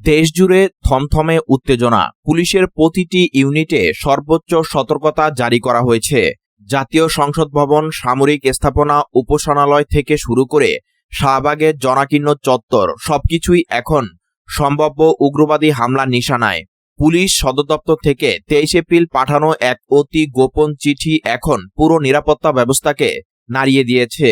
দেশজুড়ে থমথমে উত্তেজনা। পুলিশের প্রতিটি ইউনিটে সর্বোচ্চ সতর্কতা জারি করা হয়েছে। জাতীয় সংসদ ভবন, সামরিক স্থাপনা, উপাসনালয় থেকে শুরু করে শাহবাগের জনাকীর্ণ চত্বর সবকিছুই এখন সম্ভাব্য উগ্রবাদী হামলার নিশানায়। পুলিশ সদর দপ্তর থেকে 23 এপ্রিল পাঠানো এক অতি গোপন চিঠি এখন পুরো নিরাপত্তা ব্যবস্থাকে নাড়িয়ে দিয়েছে।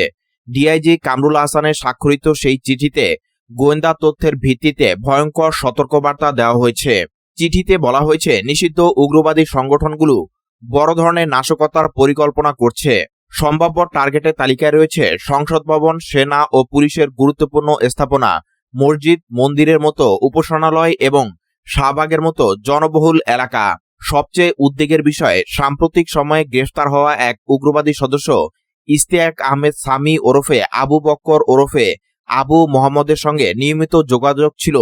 ডিআইজি কামরুল হাসানের স্বাক্ষরিত সেই চিঠিতে গোয়েন্দা তথ্যের ভিত্তিতে ভয়ঙ্কর সতর্কবার্তা দেওয়া হয়েছে। চিঠিতে বলা হয়েছে, নিষিদ্ধ উগ্রবাদী সংগঠনগুলো বড় ধরনের নাশকতার পরিকল্পনা করছে। সম্ভাব্য টার্গেটের তালিকায় রয়েছে সংসদ ভবন, সেনা ও পুলিশের গুরুত্বপূর্ণ স্থাপনা, মসজিদ, মন্দিরের মতো উপাসনালয় এবং শাহবাগের মতো জনবহুল এলাকা। সবচেয়ে উদ্বেগের বিষয়, সাম্প্রতিক সময়ে গ্রেফতার হওয়া এক উগ্রবাদী সদস্য ইশতিয়াক আহমেদ সামি ওরফে আবু বক্কর ওরফে আবু মোহাম্মদের সঙ্গে নিয়মিত যোগাযোগ ছিল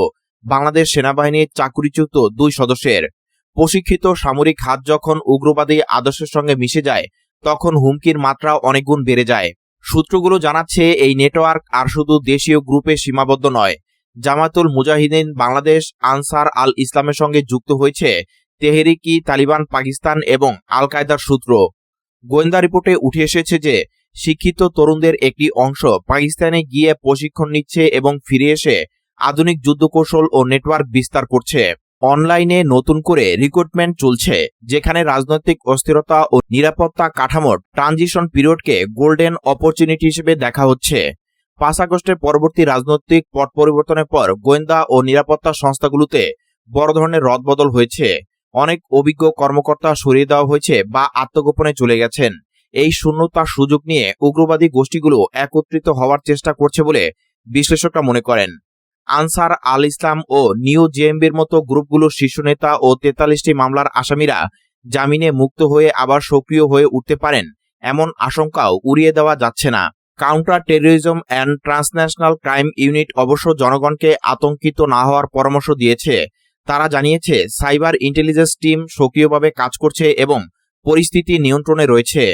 বাংলাদেশ সেনাবাহিনীর চাকুরিচ্যুত 2 সদস্যের। প্রশিক্ষিত সামরিক হাত যখন উগ্রবাদী আদর্শের সঙ্গে মিশে যায়, তখন হুমকির মাত্রা অনেকগুণ বেড়ে যায়। সূত্রগুলো জানাচ্ছে, এই নেটওয়ার্ক আর শুধু দেশীয় গ্রুপে সীমাবদ্ধ নয়। জামাতুল মুজাহিদিন বাংলাদেশ, আনসার আল ইসলামের সঙ্গে যুক্ত হয়েছে তেহরিকি তালিবান পাকিস্তান এবং আল কায়দার সূত্র। গোয়েন্দা রিপোর্টে উঠে এসেছে যে শিক্ষিত তরুণদের একটি অংশ পাকিস্তানে গিয়ে প্রশিক্ষণ নিচ্ছে এবং ফিরে এসে আধুনিক যুদ্ধকৌশল ও নেটওয়ার্ক বিস্তার করছে। অনলাইনে নতুন করে রিক্রুটমেন্ট চলছে, যেখানে রাজনৈতিক অস্থিরতা ও নিরাপত্তা কাঠামোর ট্রানজিশন পিরিয়ডকে গোল্ডেন অপরচুনিটি হিসেবে দেখা হচ্ছে। 5 আগস্টের পরবর্তী রাজনৈতিক পট পরিবর্তনের পর গোয়েন্দা ও নিরাপত্তা সংস্থাগুলোতে বড় ধরনের রদবদল হয়েছে। অনেক অভিজ্ঞ কর্মকর্তা সরিয়ে দেওয়া হয়েছে বা আত্মগোপনে চলে গেছেন। এই শূন্যতার সুযোগ নিয়ে উগ্রবাদী গোষ্ঠীগুলো একত্রিত হওয়ার চেষ্টা করছে বলে বিশ্লেষকরা মনে করেন। আনসার আল ইসলাম ও নিউ জেএমবির মতো গ্রুপগুলোর শীর্ষ নেতা ও 43টি মামলার আসামিরা জামিনে মুক্ত হয়ে আবার সক্রিয় হয়ে উঠতে পারেন, এমন আশঙ্কাও উড়িয়ে দেওয়া যাচ্ছে না। Counter terrorism and transnational crime unit অবশ্য জনগণকে আতঙ্কিত না হওয়ার পরামর্শ দিয়েছে। তারা জানিয়েছে, সাইবার ইন্টেলিজেন্স টিম সক্রিয়ভাবে কাজ করছে এবং পরিস্থিতি নিয়ন্ত্রণে রয়েছে।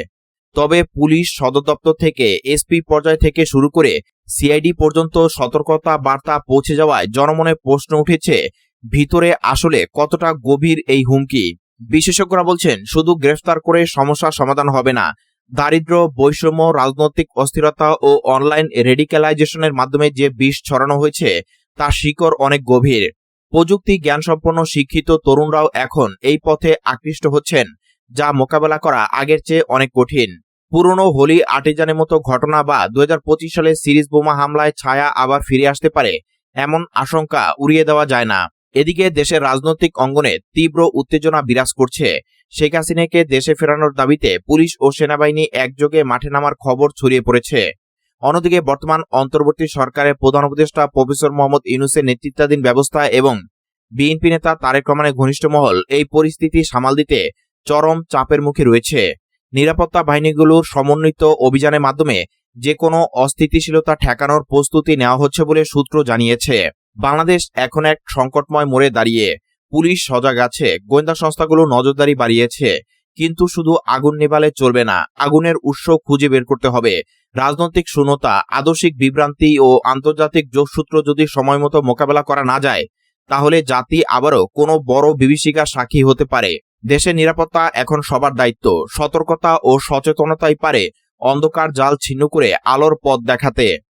তবে পুলিশ সদর দপ্তর থেকে এসপি পর্যায় থেকে শুরু করে সিআইডি পর্যন্ত সতর্কতা বার্তা পৌঁছে যাওয়ায় জনমনে প্রশ্ন উঠেছে, ভিতরে আসলে কতটা গভীর এই হুমকি। বিশেষজ্ঞরা বলছেন, শুধু গ্রেফতার করে সমস্যার সমাধান হবে না। দারিদ্র্য, বৈষম্য, রাজনৈতিক অস্থিরতা ও অনলাইন রেডিক্যালাইজেশনের মাধ্যমে যে বিষ ছড়ানো হয়েছে তার শিকড় অনেক গভীর। প্রযুক্তি জ্ঞানসম্পন্ন শিক্ষিত তরুণরাও এখন এই পথে আকৃষ্ট হচ্ছেন, যা মোকাবেলা করা আগের চেয়ে অনেক কঠিন। পুরনো হোলি আর্টিজানের মতো ঘটনা বা 2025 সালে সিরিজ বোমা হামলায় ছায়া আবার ফিরে আসতে পারে, এমন আশঙ্কা উড়িয়ে দেওয়া যায় না। এদিকে দেশের রাজনৈতিক অঙ্গনে তীব্র উত্তেজনা বিরাজ করছে। শেখ হাসিনাকে দেশে ফেরানোর দাবিতে পুলিশ ও সেনাবাহিনী একযোগে মাঠে নামার খবর ছড়িয়ে পড়েছে। অন্যদিকে বর্তমান অন্তর্বর্তী সরকারের প্রধান উপদেষ্টা প্রফেসর মোহাম্মদ ইউনূসের নেতৃত্বাধীন ব্যবস্থা এবং বিএনপি নেতা তারেক রহমানের ঘনিষ্ঠ মহল এই পরিস্থিতি সামাল দিতে চরম চাপের মুখে রয়েছে। নিরাপত্তা বাহিনীগুলোর সমন্বিত অভিযানের মাধ্যমে যে কোনো অস্থিতিশীলতা ঠেকানোর প্রস্তুতি নেওয়া হচ্ছে বলে সূত্র জানিয়েছে। বাংলাদেশ এখন এক সংকটময় মোড়ে দাঁড়িয়ে। পুলিশ সজাগ আছে, গোয়েন্দা সংস্থাগুলো নজরদারি বাড়িয়েছে, কিন্তু শুধু আগুন নেভালে চলবে না, আগুনের উৎস খুঁজে বের করতে হবে। রাজনৈতিক শূন্যতা, আদর্শিক বিভ্রান্তি ও আন্তর্জাতিক যোগসূত্র যদি সময়মতো মোকাবেলা করা না যায়, তাহলে জাতি আবারও কোনো বড় বিভীষিকার সাক্ষী হতে পারে। দেশের নিরাপত্তা এখন সবার দায়িত্ব। সতর্কতা ও সচেতনতাই পারে অন্ধকার জাল ছিন্ন করে আলোর পথ দেখাতে।